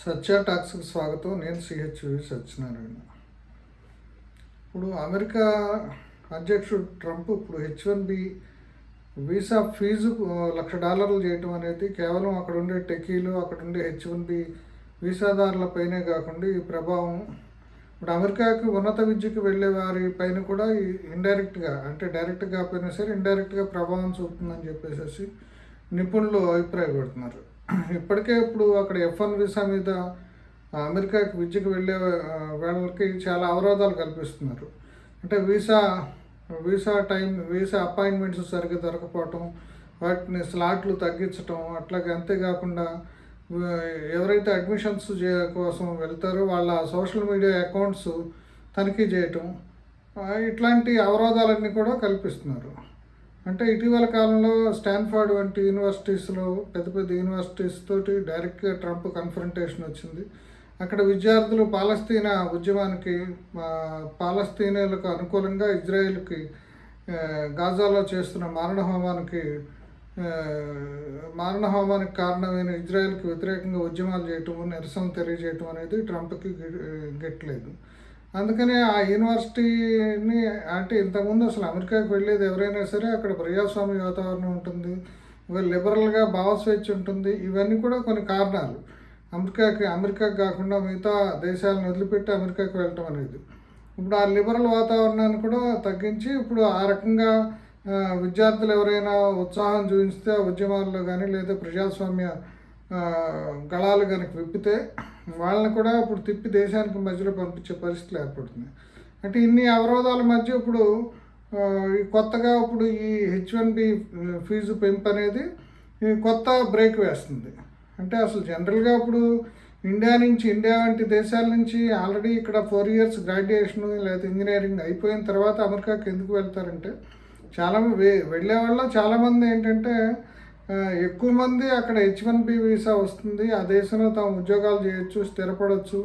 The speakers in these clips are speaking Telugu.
సత్య టాక్స్కి స్వాగతం. నేను సిహెచ్వి సత్యనారాయణ. ఇప్పుడు అమెరికా అధ్యక్షుడు ట్రంప్ ఇప్పుడు H1B వీసా ఫీజు $1,00,000 చేయటం అనేది కేవలం అక్కడ ఉండే టెకీలు, అక్కడ ఉండే H1B వీసాదారులపైనే కాకుండా ఈ ప్రభావం ఇప్పుడు అమెరికాకి ఉన్నత విద్యకు వెళ్ళే వారి పైన కూడా ఇండైరెక్ట్గా, అంటే డైరెక్ట్గా కాకపోయినా సరే ఇండైరెక్ట్గా ప్రభావం చూపుతుందని చెప్పేసి నిపుణులు అభిప్రాయపడుతున్నారు. ఇప్పటికే ఇప్పుడు అక్కడ F1 వీసా మీద అమెరికాకి విద్యకు వెళ్ళే వాళ్ళకి చాలా అవరోధాలు కల్పిస్తున్నారు. అంటే వీసా అపాయింట్మెంట్స్ సరిగ్గా దొరకపోవటం, వాటిని స్లాట్లు తగ్గించటం, అట్లాగే అంతేకాకుండా ఎవరైతే అడ్మిషన్స్ కోసం వెళ్తారో వాళ్ళ సోషల్ మీడియా అకౌంట్స్ తనిఖీ చేయటం, ఇట్లాంటి అవరోధాలన్నీ కూడా కల్పిస్తున్నారు. అంటే ఇటీవల కాలంలో స్టాన్ఫర్డ్ వంటి యూనివర్సిటీస్లో పెద్ద పెద్ద యూనివర్సిటీస్ తోటి డైరెక్ట్గా ట్రంప్ కన్ఫరంటేషన్ వచ్చింది. అక్కడ విద్యార్థులు పాలస్తీనా ఉద్యమానికి, పాలస్తీనాలకు అనుకూలంగా ఇజ్రాయెల్కి గాజాలో చేస్తున్న మారణహోమానికి కారణమైన ఇజ్రాయెల్కి వ్యతిరేకంగా ఉద్యమాలు చేయటం, నిరసన తెలియజేయటం అనేది ట్రంప్కి గెట్టలేదు. అందుకనే ఆ యూనివర్సిటీని, అంటే ఇంతకుముందు అసలు అమెరికాకి వెళ్ళేది ఎవరైనా సరే అక్కడ ప్రజాస్వామ్య వాతావరణం ఉంటుంది, లిబరల్గా భావస్వేచ్ఛ ఉంటుంది. ఇవన్నీ కూడా కొన్ని కారణాలు అమెరికాకి కాకుండా మిగతా దేశాలను వదిలిపెట్టి అమెరికాకి వెళ్ళటం అనేది. ఇప్పుడు ఆ లిబరల్ వాతావరణాన్ని కూడా తగ్గించి ఇప్పుడు ఆ రకంగా విద్యార్థులు ఎవరైనా ఉత్సాహం చూపిస్తే ఆ ఉద్యమాల్లో కానీ లేదా ప్రజాస్వామ్య గళాలు కనుక విప్పితే వాళ్ళని కూడా ఇప్పుడు తిప్పి దేశానికి మధ్యలో పంపించే పరిస్థితులు ఏర్పడుతున్నాయి. అంటే ఇన్ని అవరోధాల మధ్య ఇప్పుడు కొత్తగా ఇప్పుడు ఈ H1B ఫీజు పెంపు అనేది కొత్త బ్రేక్ వేస్తుంది. అంటే అసలు జనరల్గా ఇప్పుడు ఇండియా వంటి దేశాల నుంచి ఆల్రెడీ ఇక్కడ 4 years గ్రాడ్యుయేషన్ లేదా ఇంజనీరింగ్ అయిపోయిన తర్వాత అమెరికాకి ఎందుకు వెళ్తారంటే, వెళ్ళే వాళ్ళ చాలామంది ఏంటంటే ఎక్కువ మంది అక్కడ H1B వీసా వస్తుంది, ఆ దేశంలో తాము ఉద్యోగాలు చేయొచ్చు, స్థిరపడవచ్చు,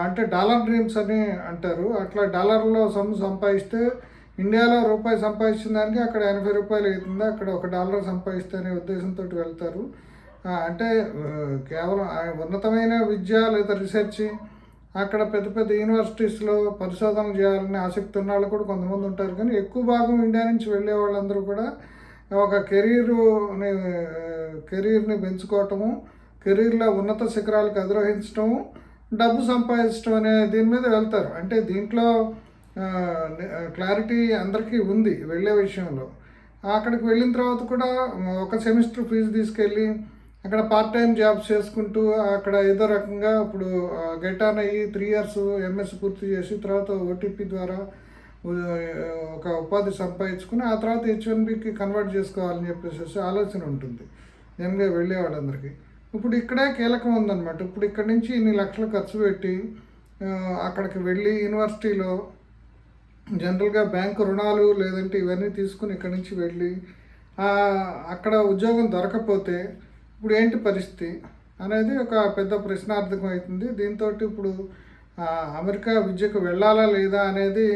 అంటే డాలర్ డ్రీమ్స్ అని అంటారు. అట్లా డాలర్లో సంపాదిస్తే ఇండియాలో రూపాయి సంపాదించిన దానికి అక్కడ ₹80 అవుతుంది, అక్కడ $1 సంపాదిస్తే అనే ఉద్దేశంతో వెళ్తారు. అంటే కేవలం ఉన్నతమైన విద్య లేదా రీసెర్చ్, అక్కడ పెద్ద పెద్ద యూనివర్సిటీస్లో పరిశోధన చేయాలని ఆసక్తి ఉన్న వాళ్ళు కూడా కొంతమంది ఉంటారు. కానీ ఎక్కువ భాగం ఇండియా నుంచి వెళ్ళే వాళ్ళందరూ కూడా ఒక కెరీర్ని పెంచుకోవటము, కెరీర్లో ఉన్నత శిఖరాలకు అధిరోహించటము, డబ్బు సంపాదించడం అనే దీని మీద వెళ్తారు. అంటే దీంట్లో క్లారిటీ అందరికీ ఉంది వెళ్ళే విషయంలో. అక్కడికి వెళ్ళిన తర్వాత కూడా ఒక సెమిస్టర్ ఫీజు తీసుకెళ్ళి అక్కడ పార్ట్ టైం జాబ్స్ చేసుకుంటూ అక్కడ ఏదో రకంగా ఇప్పుడు గెట్ ఆన్ అయ్యి 3 years MS పూర్తి చేసి తర్వాత OTP ద్వారా ఒక ఉపాధి సంపాదించుకుని ఆ తర్వాత H1Bకి కన్వర్ట్ చేసుకోవాలని చెప్పేసి ఆలోచన ఉంటుంది జనరల్గా వెళ్ళే వాళ్ళందరికీ. ఇప్పుడు ఇక్కడే కీలకం ఉందన్నమాట. ఇప్పుడు ఇక్కడి నుంచి ఇన్ని లక్షలు ఖర్చు పెట్టి అక్కడికి వెళ్ళి యూనివర్సిటీలో జనరల్గా బ్యాంకు రుణాలు లేదంటే ఇవన్నీ తీసుకుని ఇక్కడి నుంచి వెళ్ళి అక్కడ ఉద్యోగం దొరకపోతే ఇప్పుడు ఏంటి పరిస్థితి అనేది ఒక పెద్ద ప్రశ్నార్థకం అవుతుంది. దీంతో ఇప్పుడు అమెరికా విద్యకు వెళ్ళాలా లేదా అనేది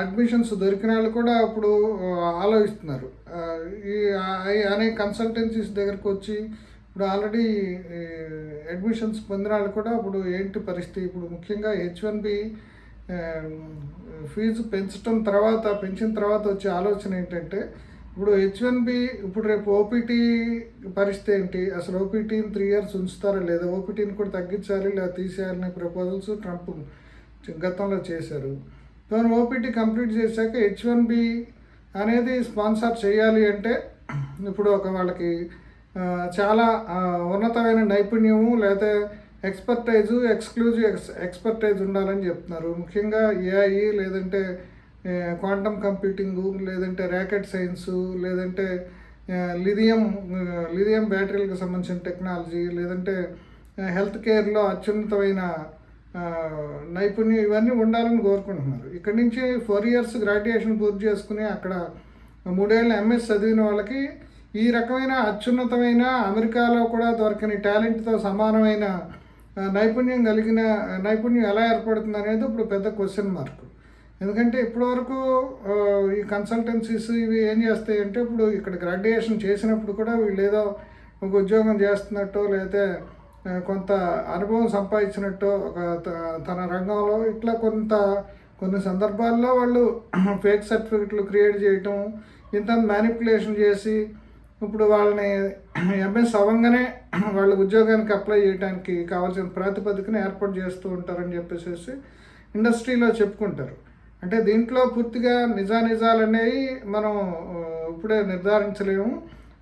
అడ్మిషన్స్ దొరికిన వాళ్ళు కూడా ఇప్పుడు ఆలోచిస్తున్నారు. అనేక కన్సల్టెన్సీస్ దగ్గరకు వచ్చి ఇప్పుడు ఆల్రెడీ అడ్మిషన్స్ పొందిన వాళ్ళు కూడా ఇప్పుడు ఏంటి పరిస్థితి, ఇప్పుడు ముఖ్యంగా H1B ఫీజు పెంచిన తర్వాత వచ్చే ఆలోచన ఏంటంటే, ఇప్పుడు H1B ఇప్పుడు రేపు OPT పరిస్థితి ఏంటి, అసలు OPTని 3 years ఉంచుతారా లేదా, OPTని కూడా తగ్గించాలి లేదా తీసేయాలనే ప్రపోజల్స్ ట్రంప్ గతంలో చేశారు. OPT కంప్లీట్ చేశాక H1B అనేది స్పాన్సర్ చేయాలి అంటే ఇప్పుడు వాళ్ళకి చాలా ఉన్నతమైన నైపుణ్యము లేదా ఎక్స్క్లూజివ్ ఎక్స్పర్టైజ్ ఉండాలని చెప్తున్నారు. ముఖ్యంగా AI లేదంటే క్వాంటమ్ కంప్యూటింగు లేదంటే ర్యాకెట్ సైన్సు లేదంటే లిథియం బ్యాటరీలకు సంబంధించిన టెక్నాలజీ లేదంటే హెల్త్ కేర్లో అత్యున్నతమైన నైపుణ్యం ఇవన్నీ ఉండాలని కోరుకుంటున్నారు. ఇక్కడి నుంచి 4 years గ్రాడ్యుయేషన్ పూర్తి చేసుకుని అక్కడ 3 ఏళ్ళ MS చదివిన వాళ్ళకి ఈ రకమైన అత్యున్నతమైన అమెరికాలో కూడా దొరకని టాలెంట్తో సమానమైన నైపుణ్యం ఎలా ఏర్పడుతుంది అనేది ఇప్పుడు పెద్ద క్వశ్చన్ మార్క్. ఎందుకంటే ఇప్పటివరకు ఈ కన్సల్టెన్సీస్ ఇవి ఏం చేస్తాయంటే, ఇప్పుడు ఇక్కడ గ్రాడ్యుయేషన్ చేసినప్పుడు కూడా వీళ్ళు ఏదో ఒక ఉద్యోగం చేస్తున్నట్టు లేకపోతే కొంత అనుభవం సంపాదించినట్టు ఒక తన రంగంలో ఇట్లా కొన్ని సందర్భాల్లో వాళ్ళు ఫేక్ సర్టిఫికెట్లు క్రియేట్ చేయటం, ఇంత మ్యానిపులేషన్ చేసి ఇప్పుడు వాళ్ళని ఎంఎస్ అవ్వగానే వాళ్ళ ఉద్యోగానికి అప్లై చేయడానికి కావాల్సిన ప్రాతిపదికను ఏర్పాటు చేస్తూ ఉంటారని చెప్పేసి ఇండస్ట్రీలో చెప్పుకుంటారు. అంటే దీంట్లో పూర్తిగా నిజానిజాలు అనేవి మనం ఇప్పుడే నిర్ధారించలేము.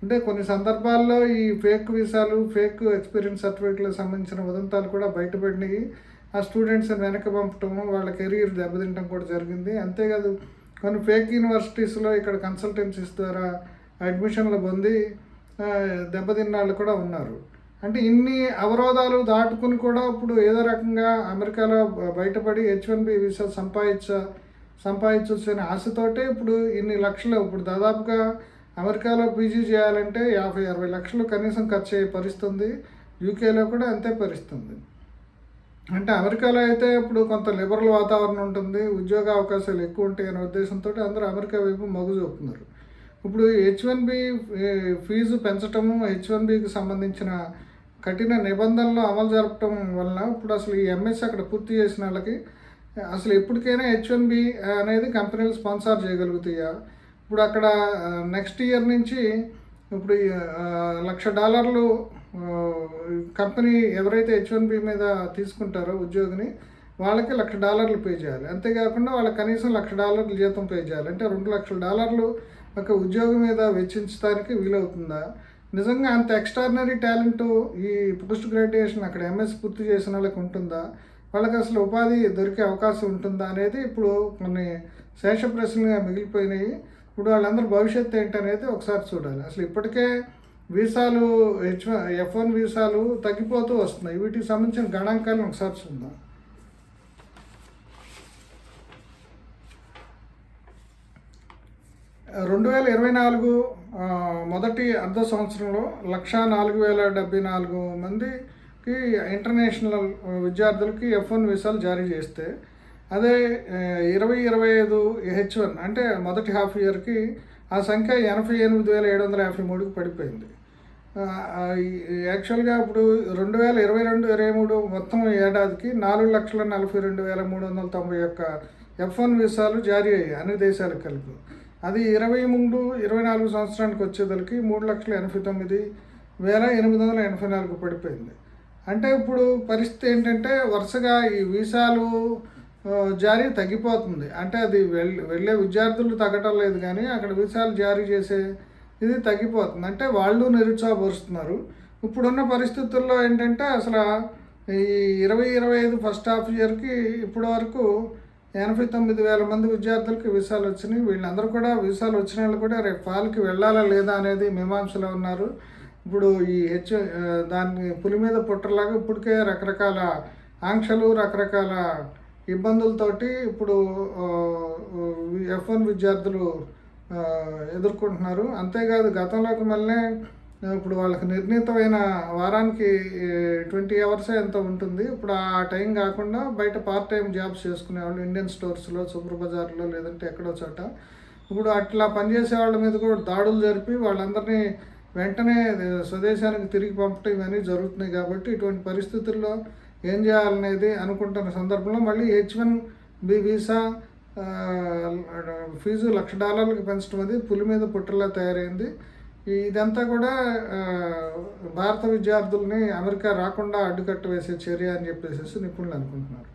అంటే కొన్ని సందర్భాల్లో ఈ ఫేక్ వీసాలు, ఫేక్ ఎక్స్పీరియన్స్ సర్టిఫికేట్లకు సంబంధించిన ఉదంతాలు కూడా బయటపడినాయి. ఆ స్టూడెంట్స్ని వెనక్కి పంపటం, వాళ్ళ కెరీర్ దెబ్బతింటం కూడా జరిగింది. అంతేకాదు కొన్ని ఫేక్ యూనివర్సిటీస్లో ఇక్కడ కన్సల్టెన్సీస్ ద్వారా అడ్మిషన్లు పొంది దెబ్బతిన్న వాళ్ళు కూడా ఉన్నారు. అంటే ఇన్ని అవరోధాలు దాటుకుని కూడా ఇప్పుడు ఏదో రకంగా అమెరికాలో బయటపడి H1B వీసా సంపాదించొచ్చనే ఆశతోటే ఇప్పుడు ఇన్ని లక్షలు, ఇప్పుడు దాదాపుగా అమెరికాలో పీజీ చేయాలంటే 50-60 లక్షలు కనీసం ఖర్చు అయ్యే పరిస్థితుంది. యూకేలో కూడా అంతే పరిస్థితుంది. అంటే అమెరికాలో అయితే ఇప్పుడు కొంత లిబరల్ వాతావరణం ఉంటుంది, ఉద్యోగ అవకాశాలు ఎక్కువ ఉంటాయి అనే ఉద్దేశంతో అందరూ అమెరికా వైపు మొగ్గు చూపుతున్నారు. ఇప్పుడు H1B ఫీజు పెంచటము, H1Bకి సంబంధించిన కఠిన నిబంధనలు అమలు జరపటం వలన ఇప్పుడు అసలు ఈ ఎంఎస్ అక్కడ పూర్తి చేసిన వాళ్ళకి అసలు ఎప్పటికైనా H1B అనేది కంపెనీలు స్పాన్సర్ చేయగలుగుతాయా? ఇప్పుడు అక్కడ నెక్స్ట్ ఇయర్ నుంచి ఇప్పుడు $1,00,000 కంపెనీ ఎవరైతే H1B మీద తీసుకుంటారో ఉద్యోగిని వాళ్ళకి $1,00,000 పే చేయాలి. అంతేకాకుండా వాళ్ళకి కనీసం $1,00,000 జీతం పే చేయాలి. అంటే $2,00,000 ఒక ఉద్యోగం మీద వెచ్చించడానికి వీలవుతుందా? నిజంగా అంత ఎక్స్ట్రాడినరీ టాలెంట్ ఈ పోస్ట్ గ్రాడ్యుయేషన్ అక్కడ ఎంఎస్ పూర్తి చేసిన వాళ్ళకి ఉంటుందా? వాళ్ళకి అసలు ఉపాధి దొరికే అవకాశం ఉంటుందా అనేది ఇప్పుడు కొన్ని శేష ప్రశ్నలుగా మిగిలిపోయినాయి. ఇప్పుడు వాళ్ళందరూ భవిష్యత్తు ఏంటనేది ఒకసారి చూడాలి. అసలు ఇప్పటికే వీసాలు F1 వీసాలు తగ్గిపోతూ వస్తున్నాయి. వీటికి సంబంధించిన గణాంకాలను ఒకసారి చూద్దాం. రెండు 2024 మొదటి అర్ధ సంవత్సరంలో 1,04,074 మందికి ఇంటర్నేషనల్ విద్యార్థులకి F1 వీసాలు జారీ చేస్తే, అదే 2025 H1 అంటే మొదటి హాఫ్ ఇయర్కి ఆ సంఖ్య 88,753కి పడిపోయింది. యాక్చువల్గా ఇప్పుడు 2022-23 మొత్తం ఏడాదికి 4,42,391 F1 వీసాలు జారీ అయ్యాయి అన్ని దేశాలకు కలిపి. అది 23-24 సంవత్సరానికి వచ్చేదలకి 3,89,884 పడిపోయింది. అంటే ఇప్పుడు పరిస్థితి ఏంటంటే వరుసగా ఈ వీసాలు జారీ తగ్గిపోతుంది. అంటే అది వెళ్ళే విద్యార్థులు తగ్గటం లేదు, కానీ అక్కడ వీసాలు జారీ చేసే ఇది తగ్గిపోతుంది. అంటే వాళ్ళు నిరుత్సాహపరుస్తున్నారు. ఇప్పుడున్న పరిస్థితుల్లో ఏంటంటే అసలు ఈ 2025 ఫస్ట్ హాఫ్ ఇయర్కి ఇప్పటి వరకు 89,000 మంది విద్యార్థులకి వీసాలు వచ్చినాయి. వీళ్ళందరూ కూడా వీసాలు వచ్చిన వాళ్ళు కూడా రేపు ఫాల్కి వెళ్ళాలా లేదా అనేది మీమాంసలో ఉన్నారు. ఇప్పుడు ఈ దాన్ని పులి మీద పుట్టలాగా ఇప్పటికే రకరకాల ఆంక్షలు, రకరకాల ఇబ్బందులతోటి ఇప్పుడు F1 విద్యార్థులు ఎదుర్కొంటున్నారు. అంతేకాదు గతంలోకి మళ్ళీ ఇప్పుడు వాళ్ళకి నిర్ణీతమైన వారానికి 20 అవర్స్ ఎంత ఉంటుంది. ఇప్పుడు ఆ టైం కాకుండా బయట పార్ట్ టైం జాబ్స్ చేసుకునేవాళ్ళు ఇండియన్ స్టోర్స్లో, సూపర్ బజార్లో, లేదంటే ఎక్కడో చోట ఇప్పుడు అట్లా పనిచేసే వాళ్ళ మీద కూడా దాడులు జరిపి వాళ్ళందరినీ వెంటనే స్వదేశానికి తిరిగి పంపటం ఇవన్నీ జరుగుతున్నాయి. కాబట్టి ఇటువంటి పరిస్థితుల్లో ఏం చేయాలనేది అనుకుంటున్న సందర్భంలో మళ్ళీ H1B వీసా ఫీజు $1,00,000కి పెంచడం అది పులి మీద పుట్టలా తయారైంది. ఇదంతా కూడా భారత విద్యార్థుల్ని అమెరికా రాకుండా అడ్డుకట్ట వేసే చర్య అని చెప్పేసి నిపుణులు అనుకుంటున్నారు.